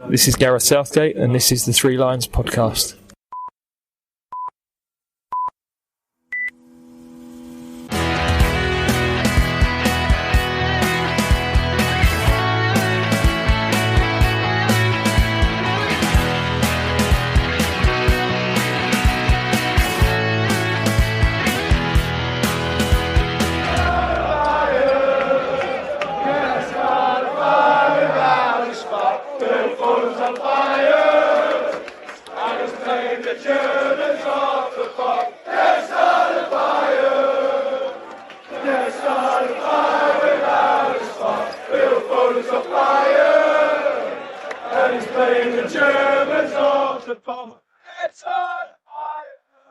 This is Gareth Southgate, and this is the Three Lions podcast.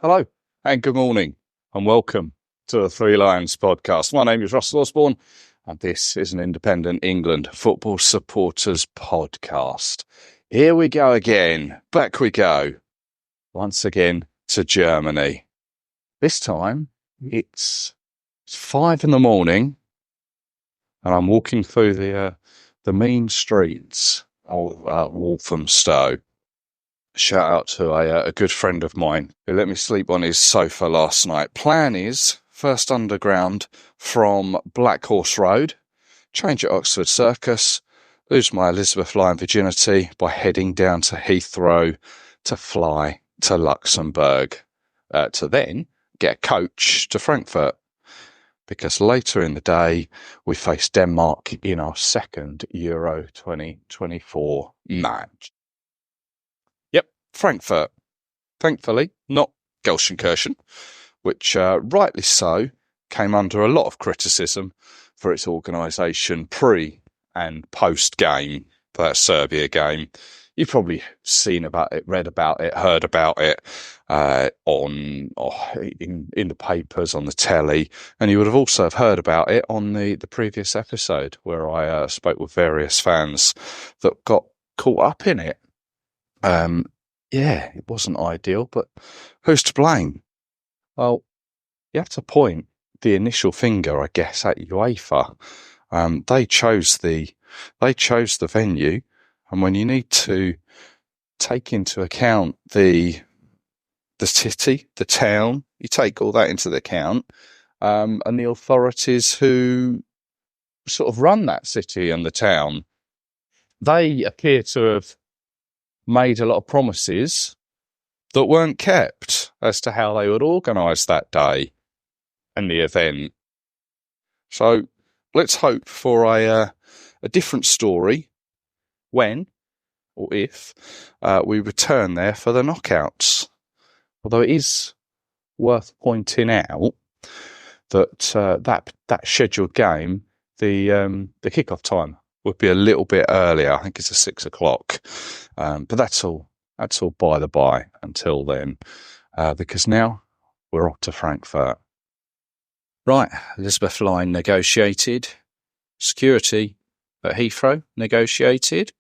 Hello and good morning and welcome to the Three Lions podcast. My name is Russell Osborne and this is an independent England football supporters podcast. Here we go again. Back we go. Once again to Germany. This time it's 5 a.m. and I'm walking through the mean streets of Walthamstow. Shout out to a good friend of mine who let me sleep on his sofa last night. Plan is first underground from Black Horse Road, change at Oxford Circus, lose my Elizabeth Line virginity by heading down to Heathrow to fly to Luxembourg, to then get a coach to Frankfurt. Because later in the day, we face Denmark in our second Euro 2024 match. Frankfurt, thankfully, not Gelsenkirchen, which rightly so came under a lot of criticism for its organisation pre and post game for that Serbia game. You've probably seen about it, read about it, heard about it in the papers, on the telly, and you would have also have heard about it on the previous episode where I spoke with various fans that got caught up in it. Yeah, it wasn't ideal, but who's to blame? Well, you have to point the initial finger, I guess, at UEFA. They chose the venue, and when you need to take into account the city, the town, you take all that into the account, and the authorities who sort of run that city and the town, they appear to have made a lot of promises that weren't kept as to how they would organise that day and the event. So let's hope for a different story when or if we return there for the knockouts. Although it is worth pointing out that that scheduled game, the kick-off time would be a little bit earlier. I think it's at 6 o'clock. But that's all by the by until then, because now we're off to Frankfurt. Right, Elizabeth Line negotiated. Security at Heathrow negotiated.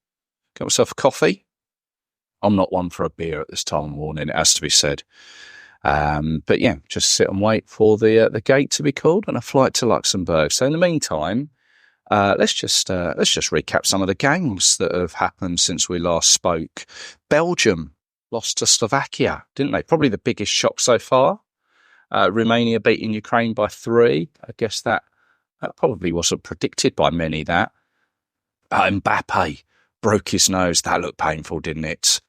Got myself a coffee. I'm not one for a beer at this time of morning, it has to be said. But yeah, just sit and wait for the gate to be called and a flight to Luxembourg. So in the meantime, let's just recap some of the games that have happened since we last spoke. Belgium lost to Slovakia, didn't they? Probably the biggest shock so far. Romania beating Ukraine by 3. I guess that probably wasn't predicted by many, that. Mbappe broke his nose. That looked painful, didn't it?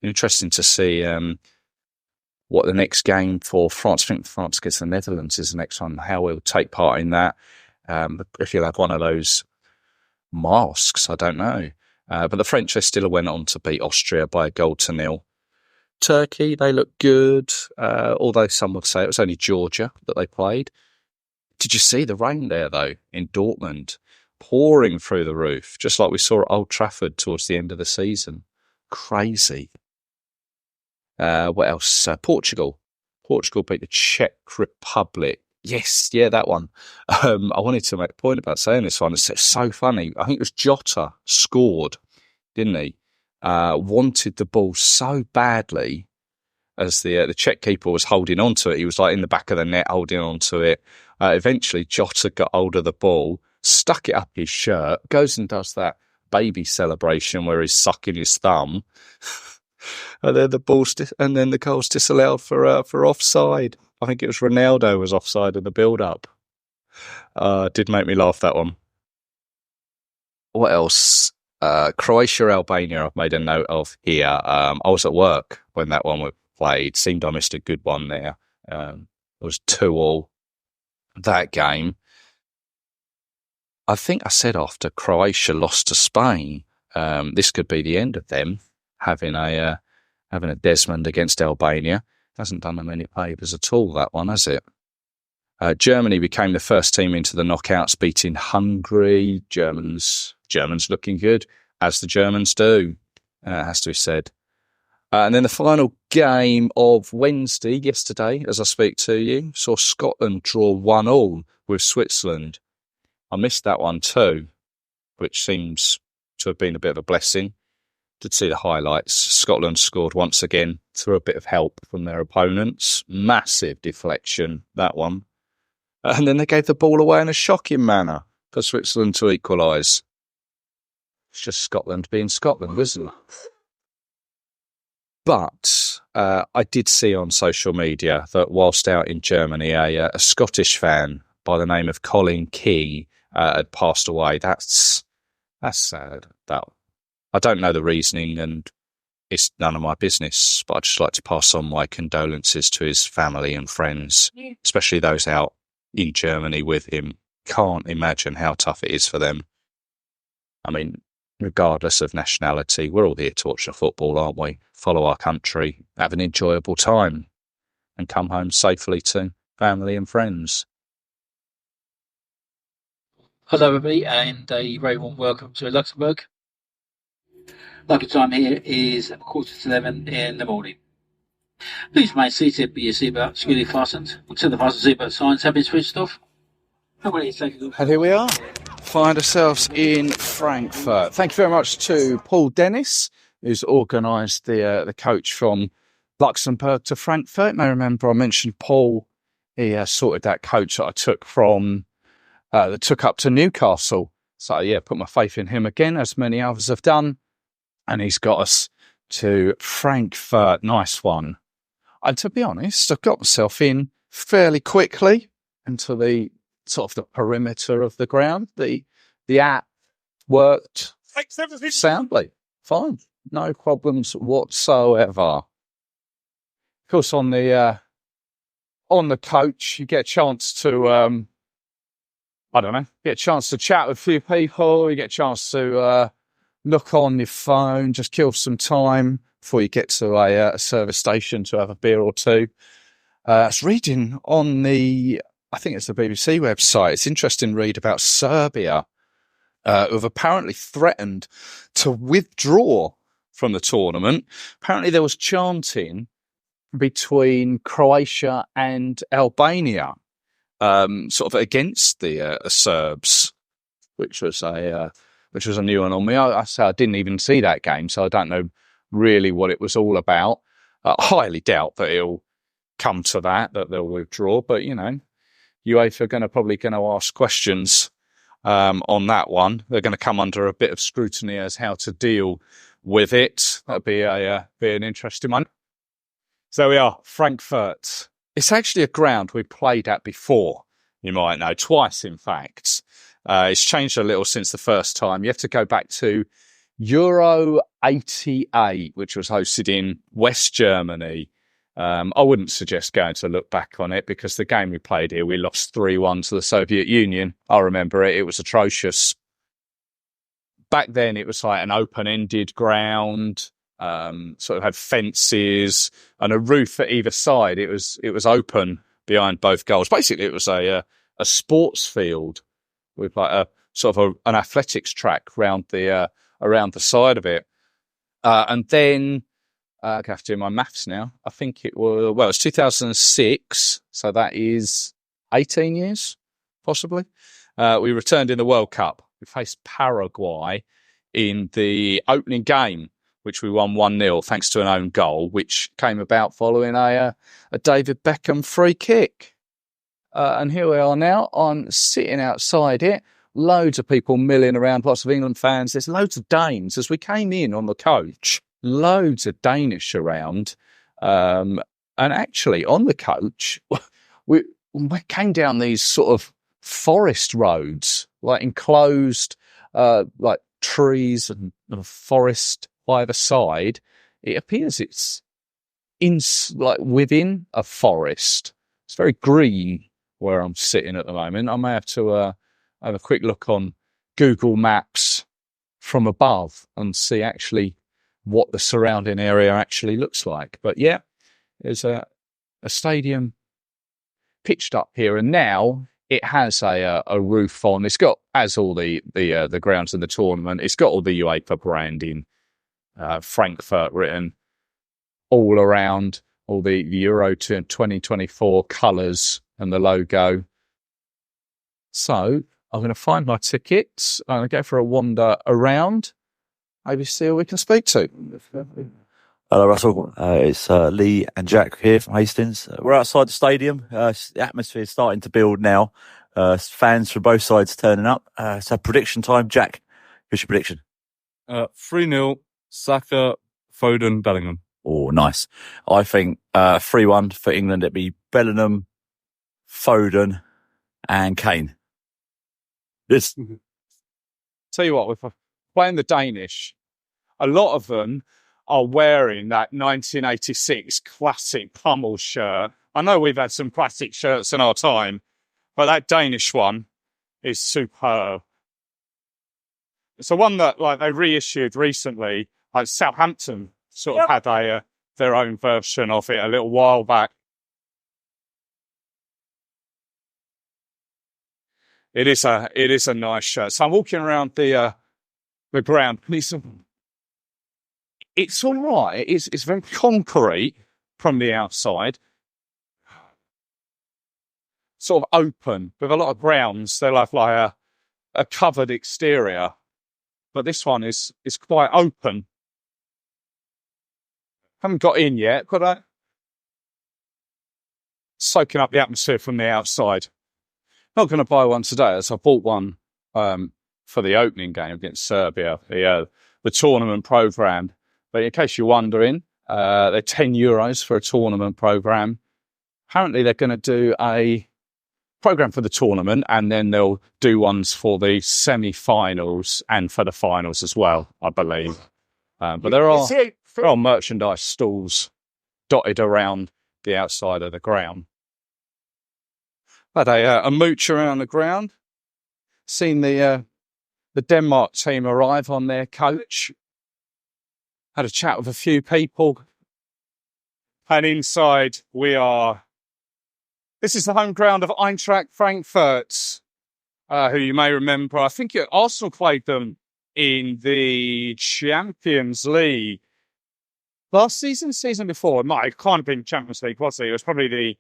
Interesting to see what the next game for France. I think France against the Netherlands is the next one. How we'll take part in that. If you'll have one of those masks, I don't know. But the French, they still went on to beat Austria by 1-0. Turkey, they look good, although some would say it was only Georgia that they played. Did you see the rain there, though, in Dortmund? Pouring through the roof, just like we saw at Old Trafford towards the end of the season. Crazy. What else? Portugal. Portugal beat the Czech Republic. Yes, yeah, that one. I wanted to make a point about saying this one. It's so funny. I think it was Jota scored, didn't he? Wanted the ball so badly as the Czech keeper was holding on to it. He was like in the back of the net holding on to it. Eventually, Jota got hold of the ball, stuck it up his shirt, goes and does that baby celebration where he's sucking his thumb, and then the goal's disallowed for offside. I think it was Ronaldo was offside in the build-up. Did make me laugh, that one. What else? Croatia, Albania, I've made a note of here. I was at work when that one was played. Seemed I missed a good one there. It was 2-2 that game. I think I said after Croatia lost to Spain, this could be the end of them having a Desmond against Albania. Hasn't done them any favours at all, that one, has it? Germany became the first team into the knockouts, beating Hungary. Germans looking good, as the Germans do, has to be said. And then the final game of Wednesday, yesterday, as I speak to you, saw Scotland draw 1-1 with Switzerland. I missed that one too, which seems to have been a bit of a blessing. Did see the highlights. Scotland scored once again through a bit of help from their opponents. Massive deflection, that one. And then they gave the ball away in a shocking manner for Switzerland to equalise. It's just Scotland being Scotland, isn't it? But I did see on social media that whilst out in Germany, a Scottish fan by the name of Colin Key had passed away. That's sad. I don't know the reasoning, and it's none of my business, but I'd just like to pass on my condolences to his family and friends, especially those out in Germany with him. Can't imagine how tough it is for them. I mean, regardless of nationality, we're all here to watch the football, aren't we? Follow our country, have an enjoyable time, and come home safely to family and friends. Hello, everybody, and a very warm welcome to Luxembourg. Lucky time here is 11:15 in the morning. Please remain seated with your seatbelt securely fastened until the fasten seatbelt signs have been switched off. And here we are. Find ourselves in Frankfurt. Thank you very much to Paul Dennis, who's organised the coach from Luxembourg to Frankfurt. You may remember I mentioned Paul. He sorted that coach that I took from that took up to Newcastle. So yeah, put my faith in him again, as many others have done. And he's got us to Frankfurt. Nice one. And to be honest, I got myself in fairly quickly into the sort of the perimeter of the ground. The app worked soundly. Fine. No problems whatsoever. Of course, on the coach, you get a chance to, get a chance to chat with a few people. You get a chance to look on your phone, just kill some time before you get to a service station to have a beer or two. It's reading on I think it's the BBC website. It's interesting to read about Serbia, who have apparently threatened to withdraw from the tournament. Apparently there was chanting between Croatia and Albania, sort of against the Serbs, which was a new one on me. I didn't even see that game, so I don't know really what it was all about. I highly doubt that it'll come to that they'll withdraw, but UEFA are probably going to ask questions on that one. They're going to come under a bit of scrutiny as how to deal with it. That'll be an interesting one. So we are, Frankfurt. It's actually a ground we played at before, you might know, twice in fact. It's changed a little since the first time. You have to go back to Euro 88, which was hosted in West Germany. I wouldn't suggest going to look back on it because the game we played here, we lost 3-1 to the Soviet Union. I remember it. It was atrocious. Back then, it was like an open-ended ground, sort of had fences and a roof at either side. It was open behind both goals. Basically, it was a sports field with like a sort of an athletics track around the side of it. And then I have to do my maths now. I think it's 2006, so that is 18 years, possibly. We returned in the World Cup. We faced Paraguay in the opening game, which we won 1-0 thanks to an own goal, which came about following a David Beckham free kick. And here we are now. I'm sitting outside it loads of people milling around, lots of England fans. There's loads of Danes. As we came in on the coach, loads of Danish around. And actually, on the coach, we came down these sort of forest roads, like enclosed, like trees and forest either side. It appears it's within a forest. It's very green where I'm sitting at the moment. I may have to have a quick look on Google Maps from above and see actually what the surrounding area actually looks like. But yeah, there's a stadium pitched up here, and now it has a roof on. It's got, as all the grounds in the tournament, it's got all the UEFA branding, Frankfurt written all around, all the Euro 2024 colours and the logo. So I'm going to find my tickets. I'm going to go for a wander around. Maybe see who we can speak to. Hello, Russell. It's Lee and Jack here from Hastings. We're outside the stadium. The atmosphere is starting to build now. Fans from both sides turning up. So prediction time. Jack, what's your prediction? 3-0, Saka, Foden, Bellingham. Oh, nice. I think 3-1 for England. It'd be Bellingham, Foden and Kane. Tell you what, if I'm playing the Danish, a lot of them are wearing that 1986 classic pummel shirt. I know we've had some classic shirts in our time, but that Danish one is superb. It's the one that they reissued recently. Like Southampton sort of had their own version of it a little while back. It is a nice shirt. So I'm walking around the ground. It's all right. It's very concrete from the outside, sort of open with a lot of grounds. They'll have like a covered exterior, but this one is quite open. Haven't got in yet, but soaking up the atmosphere from the outside. Not going to buy one today, as I bought one for the opening game against Serbia, the tournament programme. But in case you're wondering, they're €10 for a tournament programme. Apparently, they're going to do a programme for the tournament, and then they'll do ones for the semi-finals and for the finals as well, I believe. But there are merchandise stalls dotted around the outside of the ground. Had a mooch around the ground. Seen the Denmark team arrive on their coach. Had a chat with a few people. And inside this is the home ground of Eintracht Frankfurt, who you may remember. I think Arsenal played them in the Champions League last season before. It can't have been Champions League, was it? It was probably the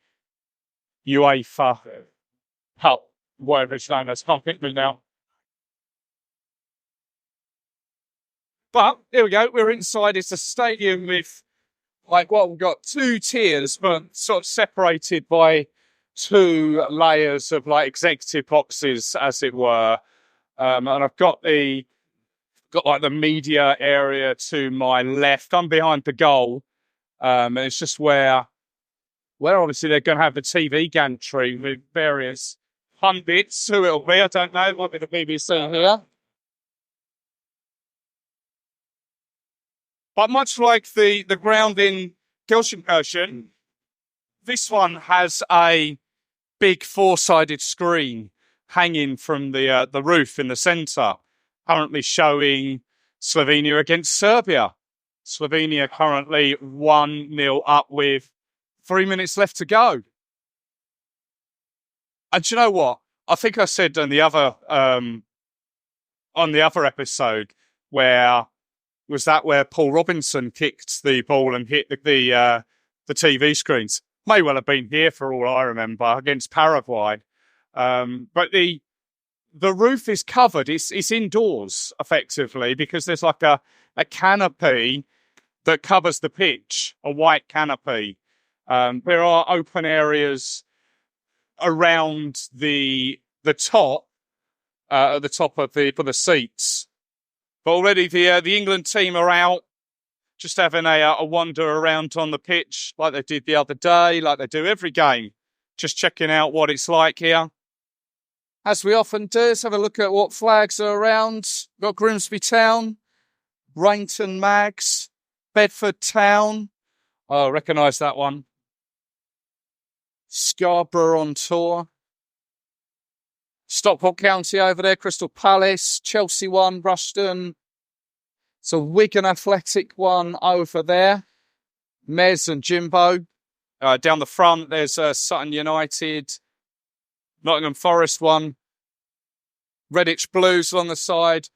UEFA Cup, whatever it's known as. Can't think of it now. But here we go. We're inside. It's a stadium with, we've got two tiers, but sort of separated by two layers of executive boxes, as it were. And I've got the media area to my left. I'm behind the goal. And it's just where obviously they're going to have the TV gantry with various pundits. Who it'll be, I don't know. It might be the BBC here. But much like the ground in Gelsenkirchen, this one has a big four-sided screen hanging from the roof in the centre, currently showing Slovenia against Serbia. Slovenia currently 1-0 up with 3 minutes left to go. And do you know what? I think I said on the other episode where Paul Robinson kicked the ball and hit the TV screens. May well have been here for all I remember against Paraguay. But the roof is covered. It's indoors effectively because there's like a canopy that covers the pitch, a white canopy. There are open areas around the top, at the top of the seats. But already the England team are out, just having a wander around on the pitch like they did the other day, like they do every game, just checking out what it's like here. As we often do, let's have a look at what flags are around. We've got Grimsby Town, Rainton Mags, Bedford Town. Oh, I recognise that one. Scarborough on tour. Stockport County over there, Crystal Palace, Chelsea one, Rushden. So Wigan Athletic one over there. Mez and Jimbo. Down the front, there's Sutton United, Nottingham Forest one, Redditch Blues on the side.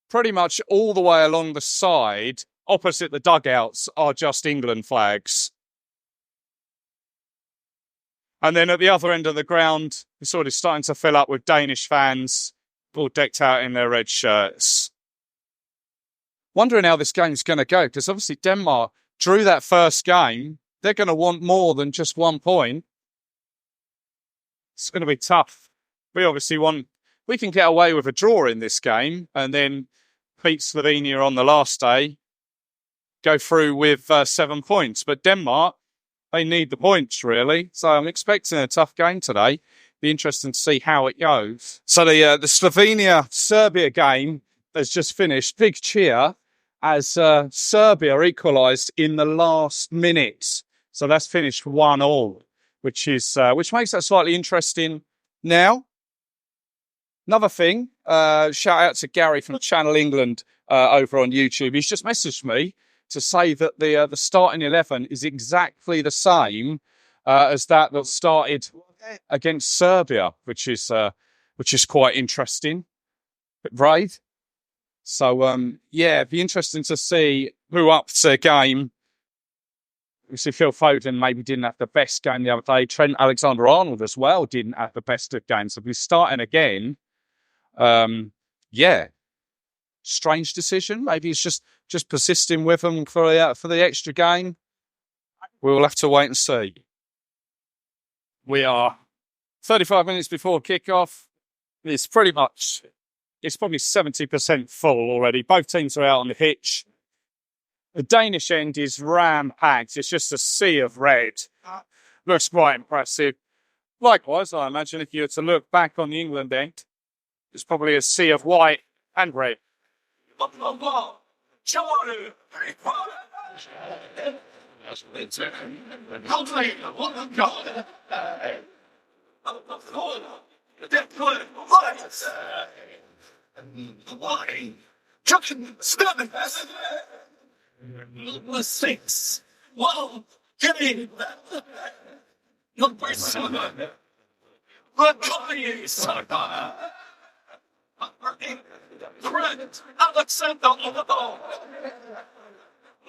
Pretty much all the way along the side, opposite the dugouts, are just England flags. And then at the other end of the ground, it's already starting to fill up with Danish fans, all decked out in their red shirts. Wondering how this game's going to go, because obviously Denmark drew that first game. They're going to want more than just 1 point. It's going to be tough. We obviously we can get away with a draw in this game and then beat Slovenia on the last day, go through with 7 points. But Denmark, they need the points, really. So I'm expecting a tough game today. Be interesting to see how it goes. So the Slovenia-Serbia game has just finished. Big cheer as Serbia equalised in the last minute. So that's finished 1-1, which makes that slightly interesting now. Another thing, shout out to Gary from Channel England over on YouTube. He's just messaged me to say that the starting 11 is exactly the same as that started against Serbia, which is quite interesting. Bit brave. So it'd be interesting to see who ups their game. We see Phil Foden maybe didn't have the best game the other day. Trent Alexander-Arnold as well didn't have the best of games. So if he's starting again, strange decision. Maybe he's just persisting with them for the extra game. We will have to wait and see. We are 35 minutes before kickoff. It's probably 70% full already. Both teams are out on the pitch. The Danish end is ram-packed. It's just a sea of red. Looks quite impressive. Likewise, I imagine if you were to look back on the England end, it's probably a sea of white and red. Number 6. Whoa, get in. Number 7. Macaulay Saka. Number 8. Trent Alexander-Arnold.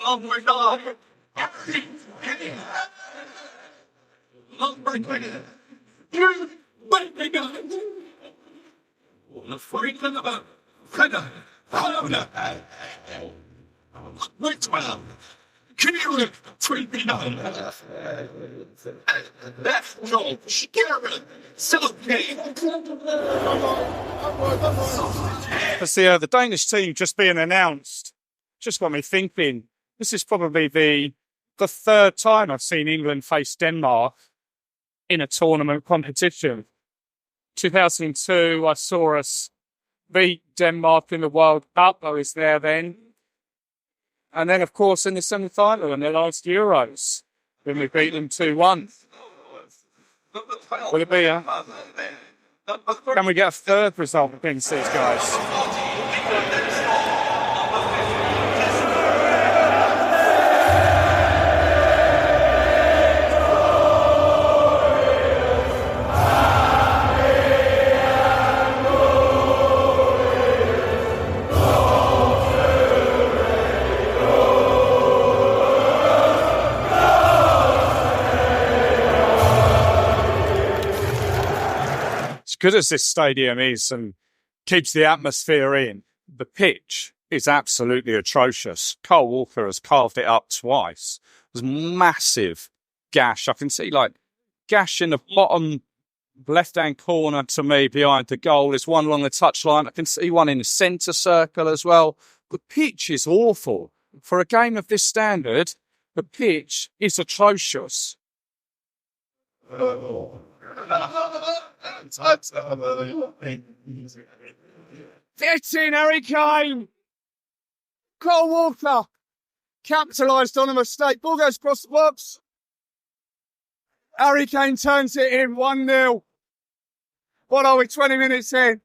Number 9. Harry Kane. Number 10. Jude Bellingham. Number 14. Frenna. Number 12. Kieran Trippier. Left goal, Gareth Southgate. The Danish team just being announced just got me thinking. This is probably the third time I've seen England face Denmark in a tournament competition. 2002, I saw us beat Denmark in the World Cup. I was there then. And then, of course, in the semi-final in their last Euros, when we beat them 2-1. Will it be can we get a third result against these guys? Good as this stadium is and keeps the atmosphere in, the pitch is absolutely atrocious. Carl Walker has carved it up twice. There's massive gash. I can see gash in the bottom left-hand corner to me behind the goal. There's one along the touchline. I can see one in the centre circle as well. The pitch is awful. For a game of this standard, the pitch is atrocious. Get in, Harry Kane! Cole Walker capitalised on a mistake. Ball goes across the box. Harry Kane turns it in 1-0. What are we, 20 minutes in?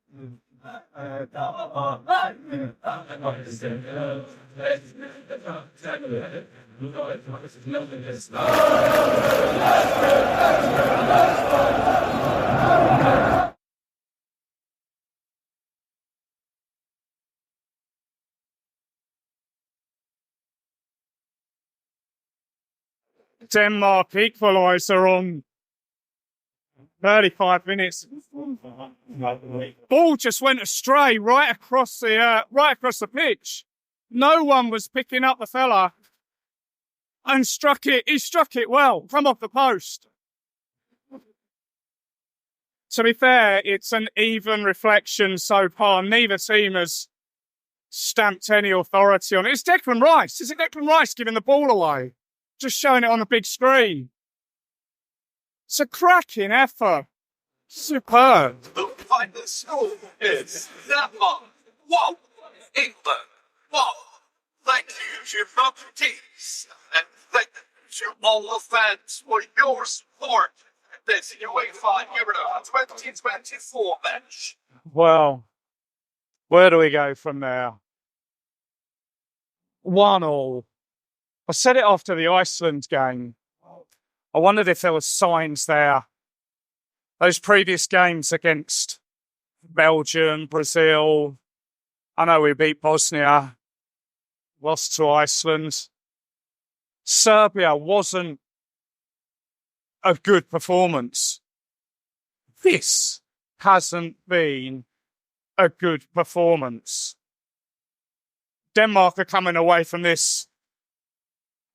Denmark equaliser on 35 minutes. Ball just went astray right across the pitch. No one was picking up the fella and struck it. He struck it well from off the post. To be fair, it's an even reflection so far. Neither team has stamped any authority on it. It's Declan Rice. Is it Declan Rice giving the ball away? Just showing it on the big screen. It's a cracking effort. Superb. The final score is Denmark 1, England 1. Thank you to your properties, and thank you to all the fans for your support at this UEFA Euro 2024 match. Well, where do we go from there? 1-1. I said it after the Iceland game. I wondered if there were signs there. Those previous games against Belgium, Brazil, I know we beat Bosnia, lost to Iceland. Serbia wasn't a good performance. This hasn't been a good performance. Denmark are coming away from this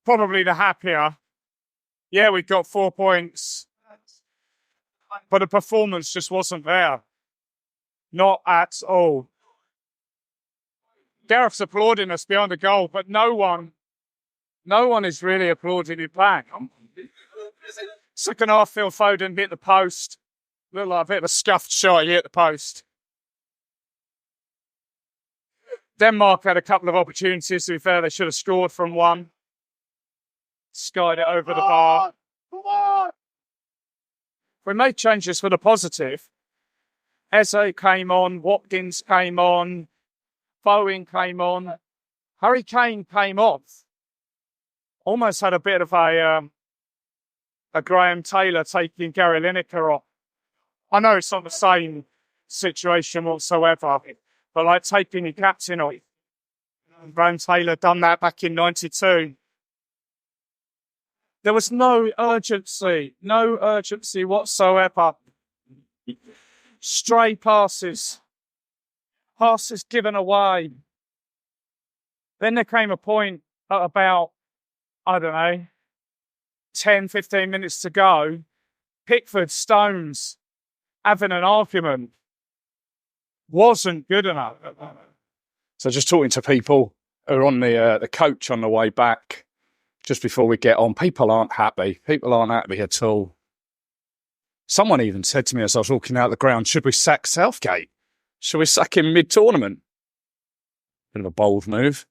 probably the happier. Yeah, we got 4 points, but the performance just wasn't there. Not at all. Gareth's applauding us behind the goal, but no one is really applauding it back. Second half, Phil Foden hit the post. Looked like a bit of a scuffed shot. He hit the post. Denmark had a couple of opportunities. To be fair, they should have scored from one. Skied it over the bar. Come on! We made changes for the positive. Eze came on, Watkins came on, Bowen came on, Harry Kane came off. Almost had a bit of a Graham Taylor taking Gary Lineker off. I know it's not the same situation whatsoever, but like taking your captain off. Graham Taylor done that back in 92. There was no urgency whatsoever. Stray passes given away. Then there came a point at about, 10, 15 minutes to go. Pickford, Stones having an argument. Wasn't good enough. So just talking to people who are on the coach on the way back, just before we get on, people aren't happy. People aren't happy at all. Someone even said to me as I was walking out the ground, should we sack Southgate? Should we sack him mid-tournament? Bit of a bold move.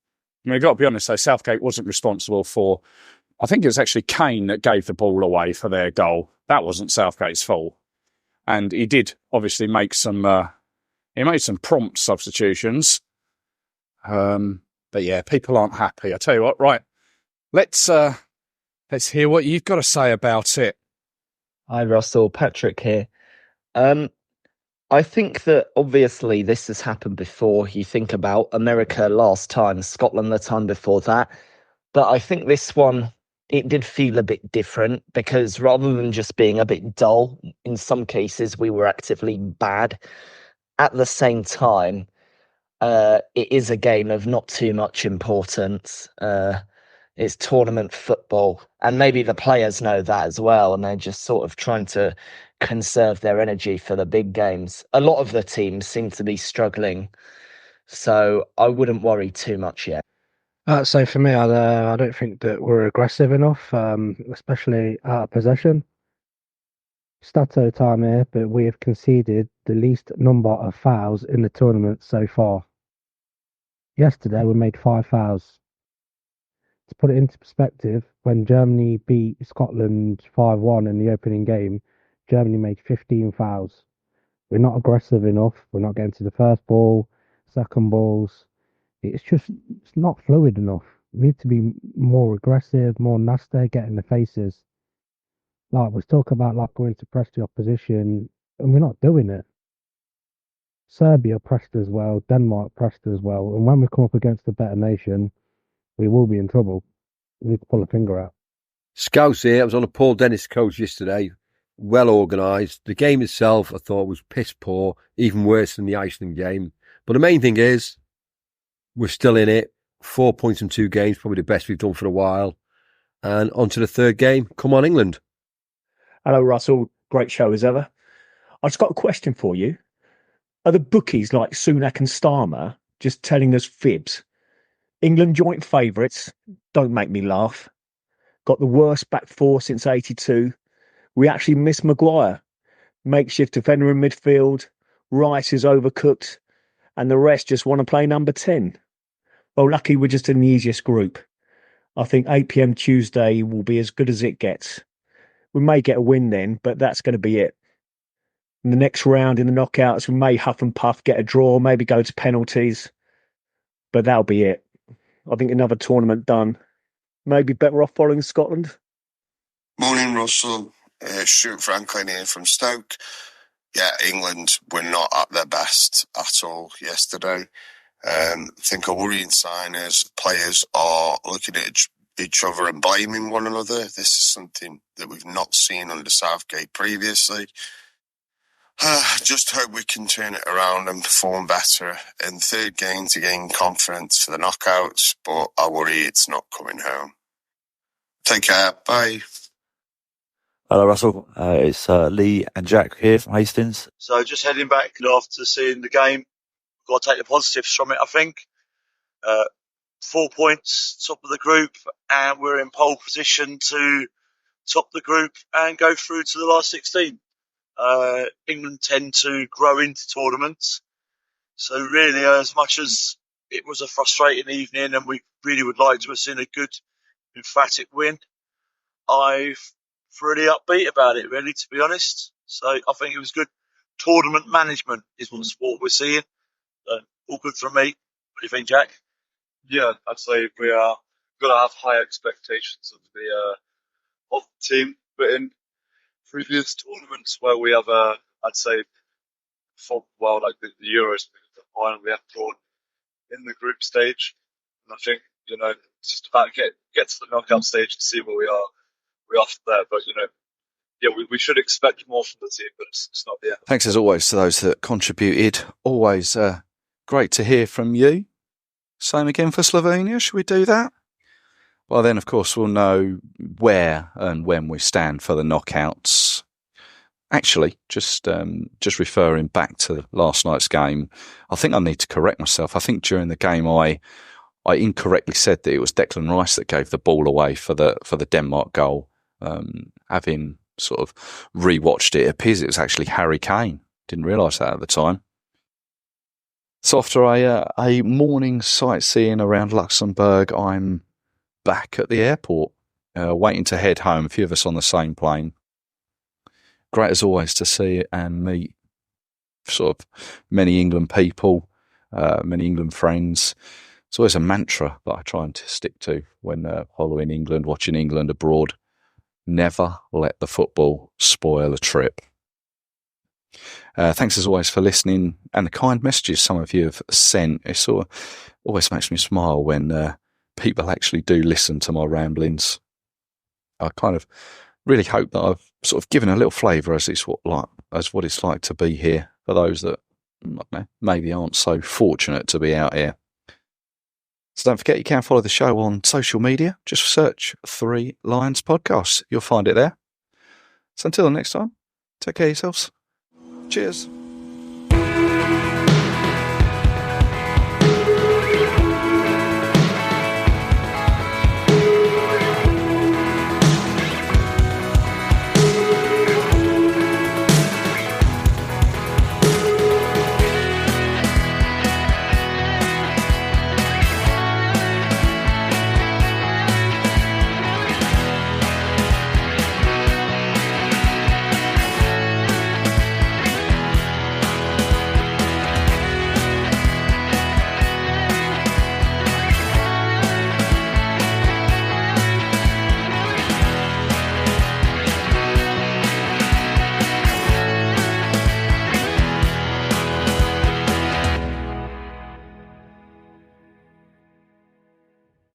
I mean, I've got to be honest, though, Southgate wasn't responsible for... I think it was actually Kane that gave the ball away for their goal. That wasn't Southgate's fault. And he did obviously make some... he made some prompt substitutions. But yeah, people aren't happy. I tell you what, right. Let's hear what you've got to say about it. Hi, Russell. Patrick here. I think that obviously this has happened before. You think about America last time, Scotland the time before that. But I think this one, it did feel a bit different because rather than just being a bit dull, in some cases we were actively bad. At the same time, it is a game of not too much importance. It's tournament football. And maybe the players know that as well. And they're just sort of trying to conserve their energy for the big games. A lot of the teams seem to be struggling. So I wouldn't worry too much yet. So for me, I don't think that we're aggressive enough, especially out of possession. Stato time here, but we have conceded the least number of fouls in the tournament so far. Yesterday, we made 5 fouls. To put it into perspective, when Germany beat Scotland 5-1 in the opening game, Germany made 15 fouls. We're not aggressive enough. We're not getting to the first ball, second balls. It's not fluid enough. We need to be more aggressive, more nasty, get in the faces. Like, we talk about like going to press the opposition, and we're not doing it. Serbia pressed as well, Denmark pressed as well, and when we come up against a better nation, we will be in trouble. We need to pull a finger out. Scouse here. I was on a Paul Dennis coach yesterday. Well organised. The game itself, I thought, was piss poor, even worse than the Iceland game. But the main thing is, we're still in it. 4 points in 2 games, probably the best we've done for a while. And on to the third game. Come on, England. Hello, Russell. Great show as ever. I just got a question for you. Are the bookies like Sunak and Starmer just telling us fibs? England joint favourites. Don't make me laugh. Got the worst back four since 82. We actually miss Maguire. Makeshift defender in midfield. Rice is overcooked. And the rest just want to play number 10. Well, lucky we're just in the easiest group. I think 8 p.m. Tuesday will be as good as it gets. We may get a win then, but that's going to be it. In the next round in the knockouts, we may huff and puff, get a draw, maybe go to penalties. But that'll be it. I think another tournament done. Maybe better off following Scotland. Morning, Russell. Stuart Franklin here from Stoke. Yeah, England were not at their best at all yesterday. I think a worrying sign is players are looking at each other and blaming one another. This is something that we've not seen under Southgate previously. Just hope we can turn it around and perform better in the third game to gain confidence for the knockouts, but I worry it's not coming home. Take care. Bye. Hello, Russell. It's Lee and Jack here from Hastings. So just heading back after seeing the game. Got to take the positives from it, I think. 4 points, top of the group, and we're in pole position to top the group and go through to the last 16. England tend to grow into tournaments. So really, as much as it was a frustrating evening and we really would like to have seen a good, emphatic win, I'm pretty upbeat about it, really, to be honest. So I think it was good. Tournament management is what we're seeing. All good from me. What do you think, Jack? Yeah, I'd say we are going to have high expectations of the team. But in previous tournaments where we have, I'd say, like the Euros, the final, we have drawn in the group stage. And I think, it's just about get to the knockout stage and see where we are. We're off there, but, yeah, we should expect more from the team, but it's not yet. Thanks as always to those that contributed. Always great to hear from you. Same again for Slovenia. Should we do that? Well, then, of course, we'll know where and when we stand for the knockouts. Actually, just referring back to last night's game, I think I need to correct myself. I think during the game I incorrectly said that it was Declan Rice that gave the ball away for the Denmark goal. Having sort of rewatched it, it appears it was actually Harry Kane. Didn't realise that at the time. So after a morning sightseeing around Luxembourg, I'm back at the airport, waiting to head home. A few of us on the same plane. Great as always to see and meet sort of many England people, many England friends. It's always a mantra that I try and stick to when following England, watching England abroad. Never let the football spoil a trip. Thanks as always for listening and the kind messages some of you have sent. It sort of always makes me smile when people actually do listen to my ramblings. I kind of really hope that I've sort of given a little flavour as what it's like to be here for those that maybe aren't so fortunate to be out here. So don't forget, you can follow the show on social media. Just search 3 Lions Podcasts. You'll find it there. So until next time, take care of yourselves. Cheers.